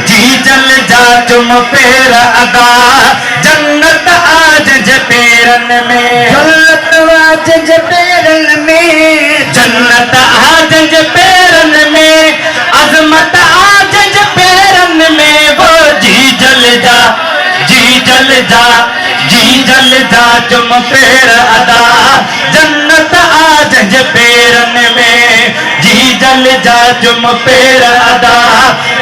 जी जल जा चुम पैर अदा जन्नत आज जे पैरन में जन्नत आज जे पैरन में जन्नत आज जे पैरन में अजमत आज जे पैरन में वो जी जल जा चुम पैर अदा जन्नत आज जे पैरन में जी जल जा चुम पैर अदा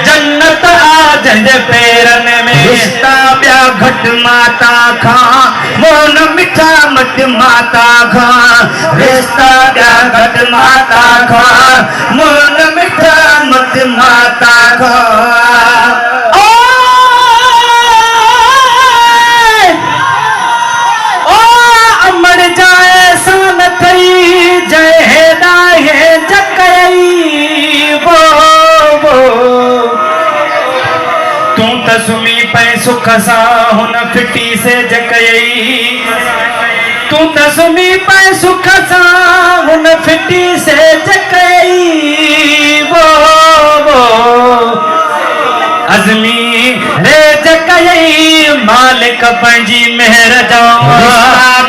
जन्नत आज जे पैरन में रिश्ता ब्या घट माता खां मोन मिठा मट माता खां रिश्ता ब्या घट माता खां मोन मिठा मट माता खां अमर जाए सन थई जय हेदा हे जकई वो तू त सुमी पै सुख सां हुन फिटी से जकई तू त सुमी पै सुख सां हुन फिटी से जकई वो अज़मी रे जकई मालिक पंहिंजी मेहर जा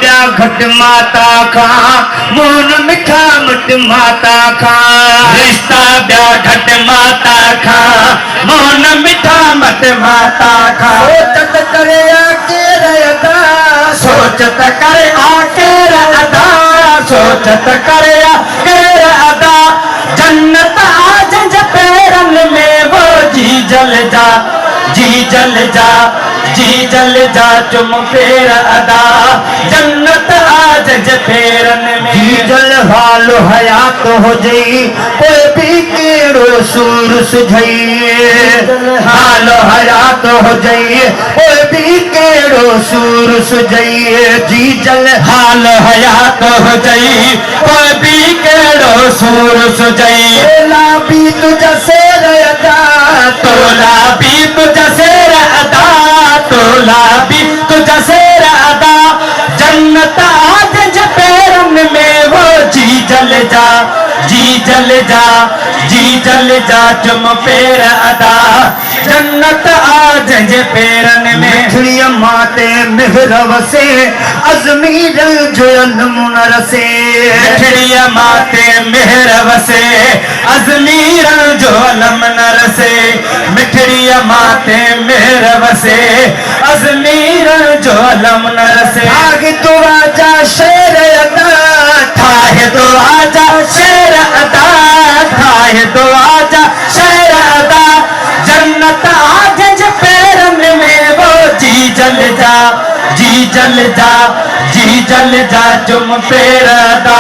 ॿिया घट माता खां मोन मिठा मट माता खां रिश्ता ॿिया घट माता खां मोन मिठा मट माता खां सोच त करे केर अदा सोच त करे केर अदा सोच त करे केर अदा जन्नत आज जे पैरन में वो जी जल जा चुम पैर अदा जन्नत आज जे पैरन में जी जल हाल हयात हो जई कोई भी केड़ो सूर सुझई हाल हयात हो जई कोई भी केड़ो सूर सुझई जी जल हाल हयात हो जई कोई भी केड़ो सूर सुझई तोला भी तुझा शेर अदा तोला भी तुझा शेर अदा तोला भी तुझा शेर अदा जन्नत आज जे पैरन में वो जी जल जा चुम पैर अदा जन्नत आज जे पैरन में मिठड़िया माते मिहर वसे अजमीर जो नमून रसे मिठड़िया माते मेहर वसे अजमीर जो अलम न रसे मिठड़िया माते मेहर वसे अजमीर जो अलम न रसे आगे तो आजा शेर अदा ठाहे तो आजा शेर अदा ठाहे तो आजा शेर अदा जन्नत आज जे पैरन में वो जी जल जा चुम पैर अदा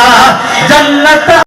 जन्नत